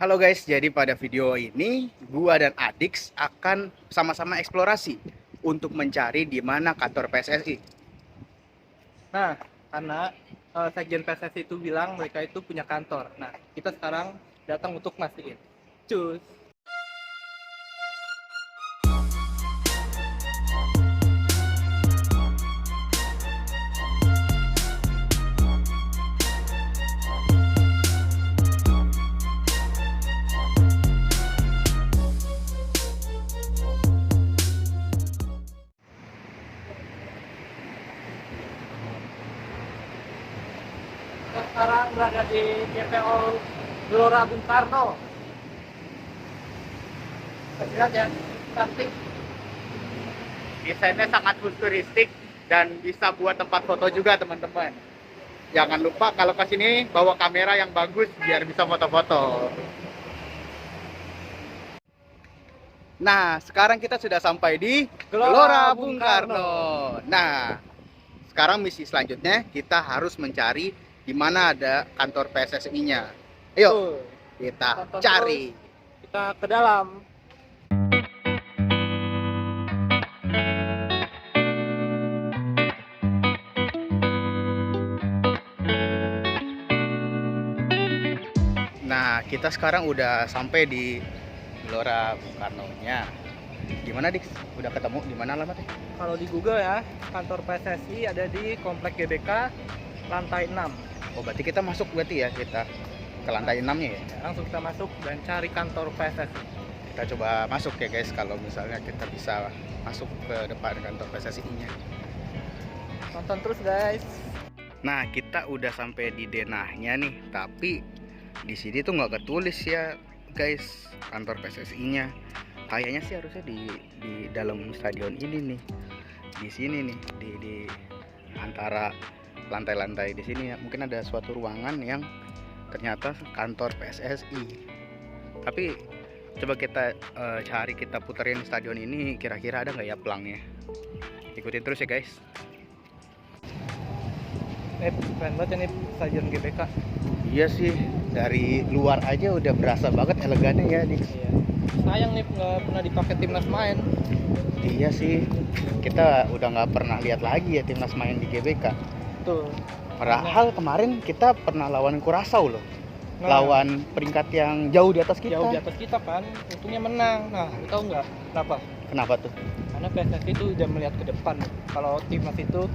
Halo guys, jadi pada video ini gua dan Adix akan sama-sama eksplorasi untuk mencari di mana kantor PSSI. Nah, karena Sekjen PSSI itu bilang mereka itu punya kantor. Nah, kita sekarang datang untuk mastiin. Cus. Kita sekarang berada di JPO Gelora Bung Karno. Lihat ya, cantik. Desainnya sangat futuristik dan bisa buat tempat foto juga teman-teman. Jangan lupa kalau ke sini bawa kamera yang bagus biar bisa foto-foto. Nah, sekarang kita sudah sampai di Gelora Bung Karno. Nah, sekarang misi selanjutnya kita harus mencari di mana ada kantor PSSI-nya. Ayo, Tuh, kita tonton cari. terus. Kita ke dalam. Nah, kita sekarang udah sampai di Gelora Bung Karno-nya. Gimana, Dik? Udah ketemu di mana alamatnya? Kalau di Google ya, kantor PSSI ada di Komplek GBK lantai 6. Oh, berarti kita masuk berarti ya, kita ke lantai 6-nya ya. Langsung kita masuk dan cari kantor PSSI. Kita coba masuk ya, guys, kalau misalnya kita bisa masuk ke depan kantor PSSI-nya. Tonton terus guys. Nah, kita udah sampai di denahnya nih, tapi di sini tuh nggak ketulis ya, guys, kantor PSSI-nya. Kayaknya sih harusnya di dalam stadion ini nih, di sini nih, di antara lantai-lantai di sini ya. Mungkin ada suatu ruangan yang ternyata kantor PSSI. Tapi coba kita cari, kita puterin stadion ini, kira-kira ada nggak ya pelangnya. Ikutin terus ya, guys. Keren banget ini stadion GBK. Iya sih, dari luar aja udah berasa banget elegannya ya, Dik. Iya. Sayang nih nggak pernah dipakai timnas main. Iya sih, kita udah nggak pernah lihat lagi ya timnas main di GBK. Tuh. Padahal kemarin kita pernah lawan Curaçao loh, Nah, lawan peringkat yang jauh di atas kita. jauh di atas kita kan, untungnya menang. Nah, lu tahu nggak kenapa? Kenapa tuh? Karena PSSI itu udah melihat ke depan. Kalau timnas itu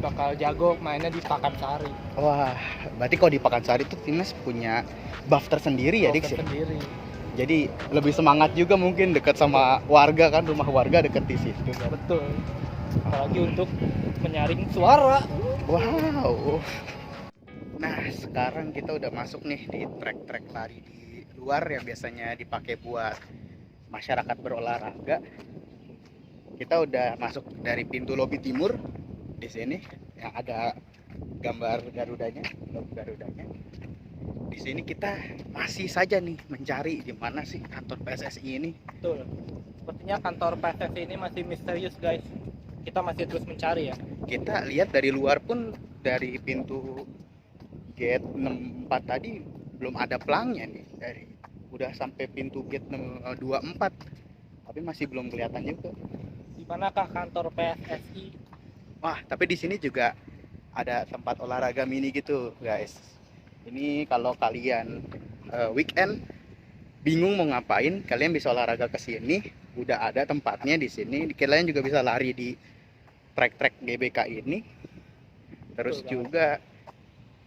bakal jago mainnya di Pakansari. Wah, berarti kalau di Pakansari tuh timnas punya buff tersendiri ya, Dik sih. Sendiri. Jadi lebih semangat juga mungkin dekat sama warga kan, rumah warga deket di situ. Betul. Apalagi untuk menyaring suara. Wow. Nah, sekarang kita udah masuk nih di trek-trek lari di luar yang biasanya dipakai buat masyarakat berolahraga. Kita udah masuk dari pintu lobi timur di sini yang ada gambar Garudanya, logo Garudanya. Di sini kita masih saja nih mencari di mana sih kantor PSSI ini. Betul. Sepertinya kantor PSSI ini masih misterius guys. Kita masih terus mencari ya. Kita lihat dari luar pun, dari pintu gate 64 tadi belum ada pelangnya nih, dari udah sampai pintu gate 24 tapi masih belum kelihatan juga. Di manakah kantor PSSI? Wah, tapi di sini juga ada tempat olahraga mini gitu, guys. Ini kalau kalian weekend bingung mau ngapain, kalian bisa olahraga ke sini. Udah ada tempatnya di sini. Kalian juga bisa lari di trek-trek GBK ini. Terus Betul juga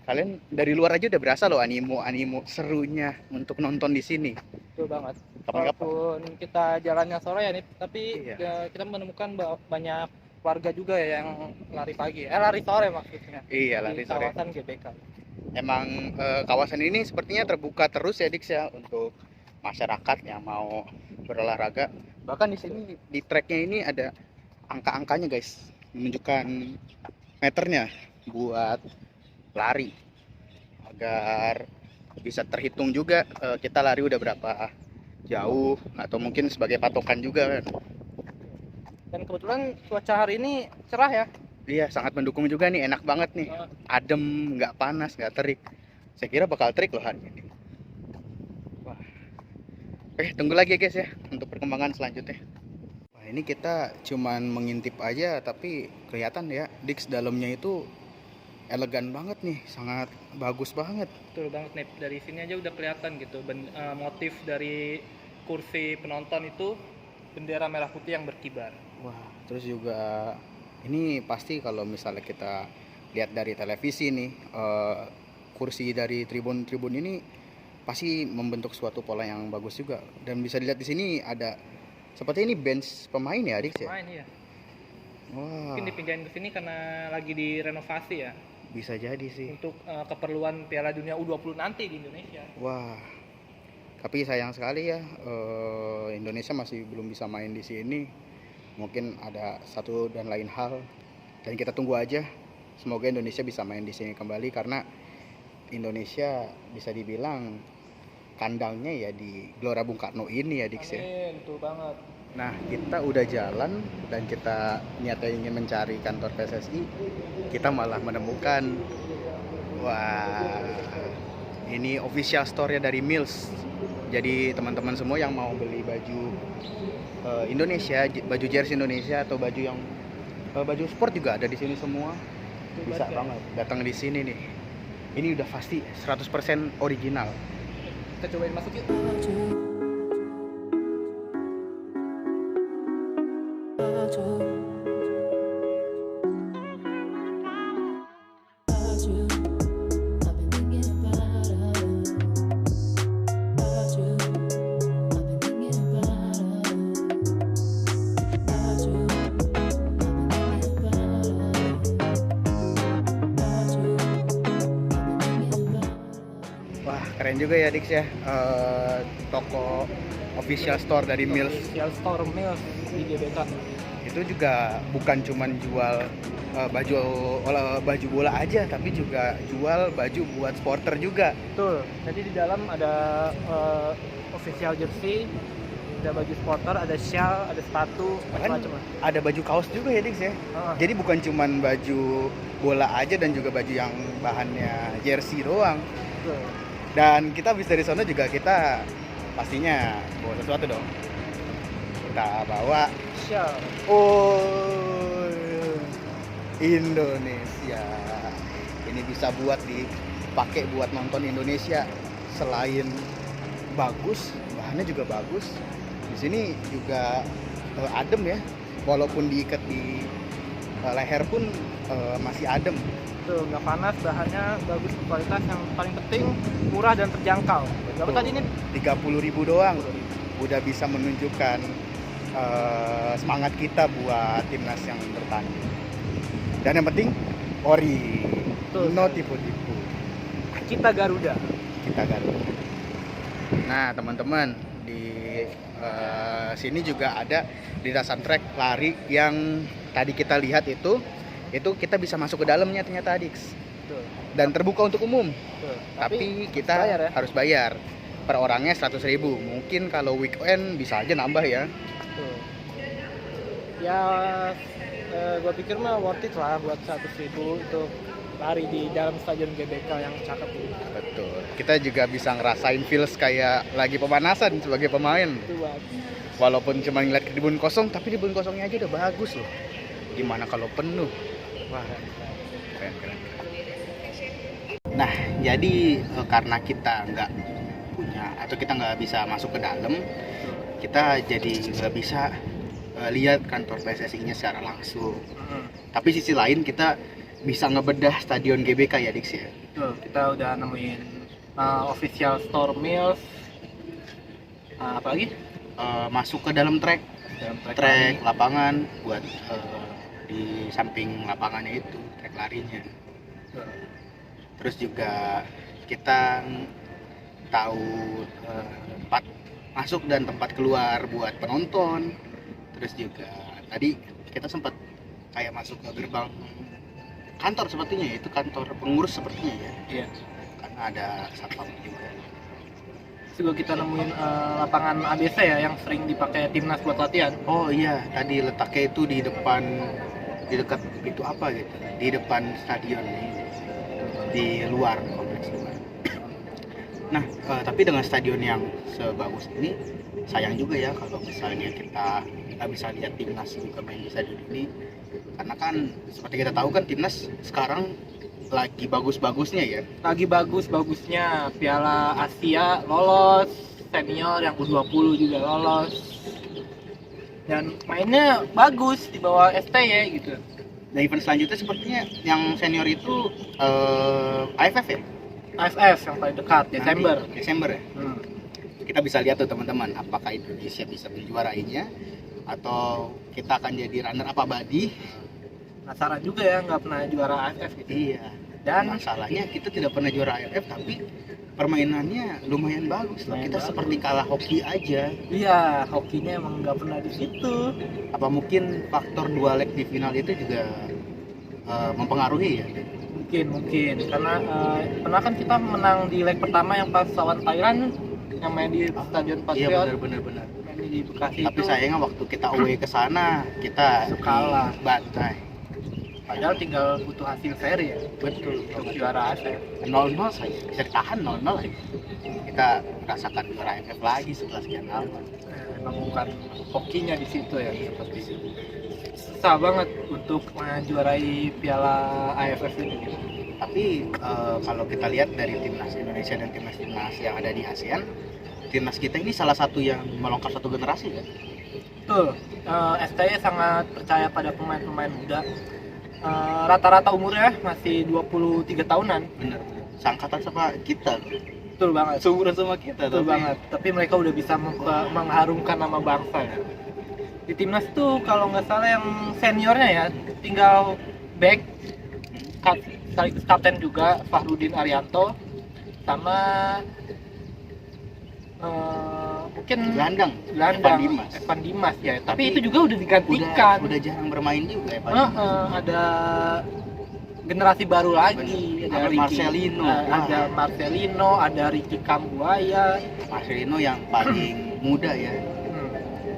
kalian dari luar aja udah berasa loh animo serunya untuk nonton di sini. Betul banget. Kapan-kapan. Walaupun kita jalannya sore ya nih, tapi Iya. kita menemukan banyak warga juga ya yang lari pagi. Lari sore maksudnya. Iya, Di lari sore. kawasan GBK. Emang kawasan ini sepertinya terbuka terus ya, Dix ya, untuk masyarakat yang mau berolahraga. Bahkan di sini di treknya ini ada angka-angkanya, guys, menunjukkan meternya buat lari agar bisa terhitung juga kita lari udah berapa jauh, atau mungkin sebagai patokan juga kan. Dan kebetulan cuaca hari ini cerah ya. Iya, sangat mendukung juga nih, enak banget nih, adem, nggak panas, nggak terik. Saya kira bakal terik loh hari ini. Wah, Oke, tunggu lagi ya guys ya untuk perkembangan selanjutnya. Wah, ini kita cuman mengintip aja tapi kelihatan ya Dix dalamnya itu elegan banget nih, sangat bagus banget. Betul banget nih, dari sini aja udah kelihatan gitu motif dari kursi penonton itu bendera merah putih yang berkibar. Wah, terus juga ini pasti kalau misalnya kita lihat dari televisi nih, kursi dari tribun-tribun ini pasti membentuk suatu pola yang bagus juga. Dan bisa dilihat di sini ada seperti ini bench pemain ya, Adik ya? Main ya. Wah, Mungkin dipindahin ke sini karena lagi direnovasi ya bisa jadi sih. untuk keperluan Piala Dunia U20 nanti di Indonesia. Wah, tapi sayang sekali ya, Indonesia masih belum bisa main di sini. Mungkin ada satu dan lain hal, dan kita tunggu aja. Semoga Indonesia bisa main di sini kembali karena Indonesia bisa dibilang kandangnya ya di Gelora Bung Karno ini ya, Dix ya. Amin, betul banget. Nah, kita udah jalan dan kita niatnya ingin mencari kantor PSSI, kita malah menemukan, wah, ini official store-nya dari Mills. Jadi teman-teman semua yang mau beli baju Indonesia, baju jersey Indonesia atau baju yang baju sport juga ada di sini semua. Bisa banget datang di sini nih. Ini udah pasti 100% original. Kita cobain masuk yuk. Wah, keren juga ya Dix ya. Toko official store dari Mills. Official store Mills di GBK. Itu juga bukan cuman jual baju bola aja, tapi juga jual baju buat sporter juga. Betul. Jadi di dalam ada official jersey, ada baju sporter, ada shawl, ada sepatu, Bahkan macam-macam. ada baju kaos juga ya Dix ya. Jadi bukan cuman baju bola aja dan juga baju yang bahannya jersey doang. Betul. Dan kita habis dari sana juga kita pastinya bawa sesuatu dong. Kita bawa Shawl. oh Indonesia. Ini bisa buat dipakai buat nonton Indonesia. Selain bagus, bahannya juga bagus. Di sini juga adem ya. Walaupun diikat di leher pun masih adem. Tuh, nggak panas, bahannya bagus, kualitas yang paling penting murah dan terjangkau. Berapa tadi ini? 30.000 doang. Udah bisa menunjukkan semangat kita buat timnas yang bertanding. Dan yang penting ori, Betul. no tipu-tipu. Kita Garuda. Kita Garuda. Nah teman-teman, di sini juga ada lintasan trek lari yang tadi kita lihat itu kita bisa masuk ke dalamnya ternyata Dix. Betul. Dan terbuka untuk umum. Betul. Tapi kita bayar ya? harus bayar. Per orangnya 100.000. Mungkin kalau weekend bisa aja nambah ya. Betul. Ya, gue pikir mah worth it lah buat 100.000 untuk lari di dalam stadion GBK yang cakep ini. Betul. Kita juga bisa ngerasain feels kayak lagi pemanasan sebagai pemain. Itu buat Walaupun cuma ngeliat tribun kosong, tapi tribun kosongnya aja udah bagus loh. Gimana kalau penuh? Wah, keren. Nah, jadi karena kita nggak punya atau kita nggak bisa masuk ke dalam, kita jadi nggak bisa lihat kantor PSSI-nya secara langsung. Tapi sisi lain kita bisa ngebedah stadion GBK ya Dix ya. Betul, kita udah nemuin official store Mills. Apa lagi? Masuk ke dalam trek lapangan buat di samping lapangannya itu trek larinya. Terus juga kita tahu tempat masuk dan tempat keluar buat penonton. Terus juga tadi kita sempat kayak masuk ke gerbang kantor sepertinya, itu kantor pengurus sepertinya ya. Iya. Karena ada satpam juga. Juga kita nemuin lapangan ABC ya yang sering dipakai timnas buat latihan. Oh iya, tadi letaknya itu di dekat itu apa gitu, di depan stadion ini, di luar kompleks luar. Nah, tapi dengan stadion yang sebagus ini, sayang juga ya kalau misalnya kita nggak bisa lihat timnas juga main di stadion ini. Karena kan seperti kita tahu kan timnas sekarang lagi bagus-bagusnya ya. Lagi bagus-bagusnya Piala Asia lolos, senior yang U20 juga lolos. Dan mainnya bagus di bawah STY gitu. Dan event selanjutnya sepertinya yang senior itu AFF ya? AFF yang paling dekat Desember. Nanti, Desember ya? Kita bisa lihat tuh teman-teman, apakah Indonesia bisa menjuarainya atau kita akan jadi runner up abadi. Penasaran juga ya, nggak pernah juara AFF gitu. Iya. Dan masalahnya kita tidak pernah juara AFF, tapi permainannya lumayan bagus loh. Kita seperti kalah hoki aja. iya, hokinya emang nggak pernah di situ. Apa mungkin faktor 2 leg di final itu juga mempengaruhi ya? Mungkin karena pernah kan kita menang di leg pertama yang pas lawan Thailand yang main di Stadion Patriot. Iya benar. Main di Bekasi. Tapi itu sayangnya waktu kita away ke sana kita kalah. bantai. Padahal tinggal butuh hasil seri ya. Betul. Untuk juara AFF. 0-0 saja. Bisa ditahan 0-0 aja. Kita merasakan juara AFF lagi setelah sekian lama. Emang bukan hokinya di situ ya, seperti itu. Susah banget untuk menjuarai Piala AFF ini. Tapi kalau kita lihat dari timnas Indonesia dan timnas yang ada di ASEAN, timnas kita ini salah satu yang melengkap satu generasi kan? Betul. STY sangat percaya pada pemain-pemain muda. Rata-rata umurnya masih 23 tahunan. Bener. Seangkatan sama kita. Betul banget. Seumuran sama kita. Betul banget. Tapi mereka udah bisa mengharumkan nama bangsa ya. Di timnas tuh kalau nggak salah yang seniornya ya tinggal back sekaligus kapten juga Fahrudin Arianto sama mungkin Gelandang Evan Dimas ya. Tapi itu juga udah digantikan. Udah jarang bermain juga ya Pak. Ada generasi baru lagi, ada Marcelino. Ada Marcelino, ada Ricky Kambuaya. Marcelino yang paling muda ya.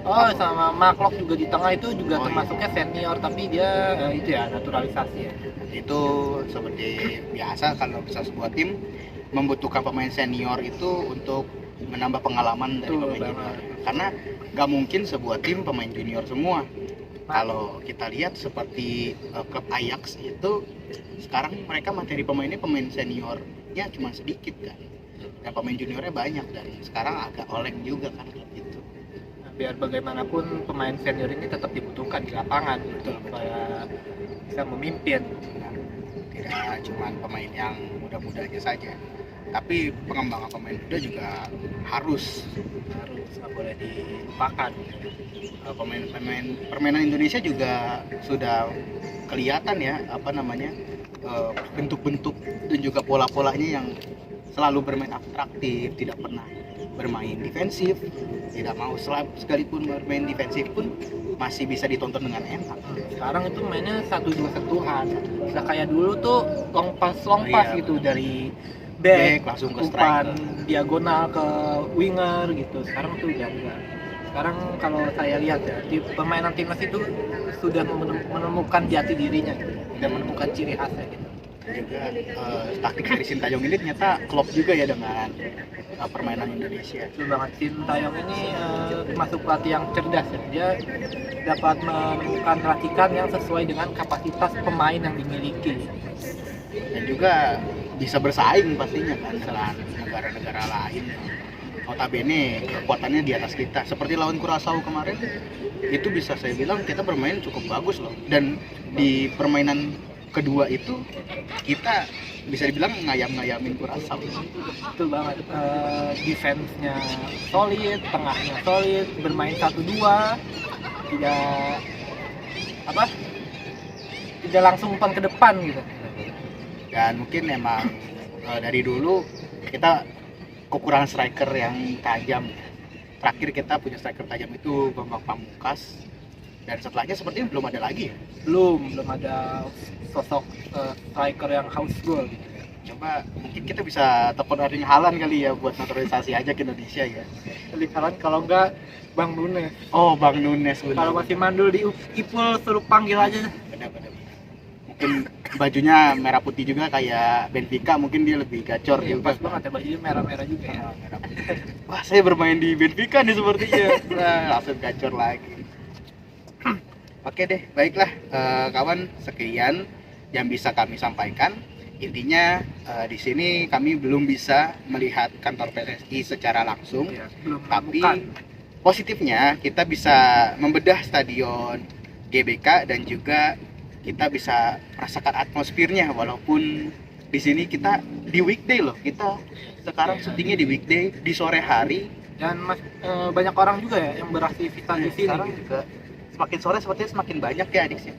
Oh, sama Mark juga di tengah itu juga termasuknya senior, tapi dia itu ya naturalisasi ya. Itu seperti biasa kalau bisa sebuah tim membutuhkan pemain senior itu untuk menambah pengalaman dari pemain junior. Karena nggak mungkin sebuah tim pemain junior semua. Kalau kita lihat seperti klub Ajax itu sekarang mereka materi pemainnya pemain seniornya cuma sedikit kan. Dan pemain juniornya banyak dan sekarang agak oleng juga kan klub itu. Biar bagaimanapun pemain senior ini tetap dibutuhkan di lapangan gitu, supaya bisa memimpin. Tidak cuma pemain yang muda-mudanya saja, tapi pengembangan pemain muda juga harus nggak boleh dilupakan. Permainan Indonesia juga sudah kelihatan ya bentuk-bentuk dan juga pola-polanya yang selalu bermain atraktif, tidak pernah bermain defensif, tidak mau sekalipun bermain defensif pun masih bisa ditonton dengan enak. Sekarang itu mainnya 1-2 sentuhan, nggak kayak dulu tuh long pass gitu dari back langsung ke umpan diagonal ke winger gitu. Sekarang tuh udah enggak. Sekarang kalau saya lihat ya di permainan timnas itu sudah menemukan jati dirinya gitu, dan menemukan ciri khasnya gitu. Juga taktik dari Sintayong ini ternyata klop juga ya dengan permainan Indonesia. Betul banget. Sintayong ini termasuk pelatih yang cerdas ya. Dia dapat menemukan racikan yang sesuai dengan kapasitas pemain yang dimiliki. Dan juga bisa bersaing pastinya kan dengan negara-negara lain. Notabene kekuatannya di atas kita. Seperti lawan Curaçao kemarin, itu bisa saya bilang kita bermain cukup bagus loh. Dan di permainan kedua itu kita bisa dibilang ngayam-ngayamin Curaçao. Betul banget. Defense-nya solid, tengahnya solid, bermain 1-2, tidak langsung umpan ke depan gitu. Dan mungkin emang dari dulu kita kekurangan striker yang tajam. Terakhir kita punya striker tajam itu Bambang Pamungkas. Dan setelahnya sepertinya belum ada lagi ya? Belum ada sosok striker yang haus gol gitu. Coba mungkin kita bisa telepon Erling Haaland kali ya buat naturalisasi aja ke Indonesia ya. Erling Haaland kalau enggak Bang Nunes. Oh, Bang Nunes benar. Kalau masih mandul di Ipul suruh panggil aja. Benar. Mungkin bajunya merah putih juga kayak Benfica, mungkin dia lebih gacor Iya, juga. pas banget ya bajunya merah-merah juga ya. Merah putih. Wah, saya bermain di Benfica nih sepertinya. Nah, langsung gacor lagi. Oke deh, baiklah kawan, sekian yang bisa kami sampaikan. Intinya di sini kami belum bisa melihat kantor PSSI secara langsung, Iya, belum tapi menemukan. positifnya kita bisa membedah stadion GBK dan juga kita bisa merasakan atmosfernya, walaupun di sini kita di weekday loh, kita sekarang syutingnya di weekday di sore hari. Dan banyak orang juga ya yang beraktivitas di sini Sekarang gitu. juga semakin sore sepertinya semakin banyak ya adik sih.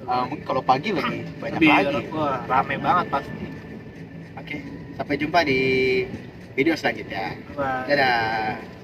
Mungkin kalau pagi lebih banyak Lebih, lagi. wah, rame banget pasti. Oke, sampai jumpa di video selanjutnya. Wah. Dadah.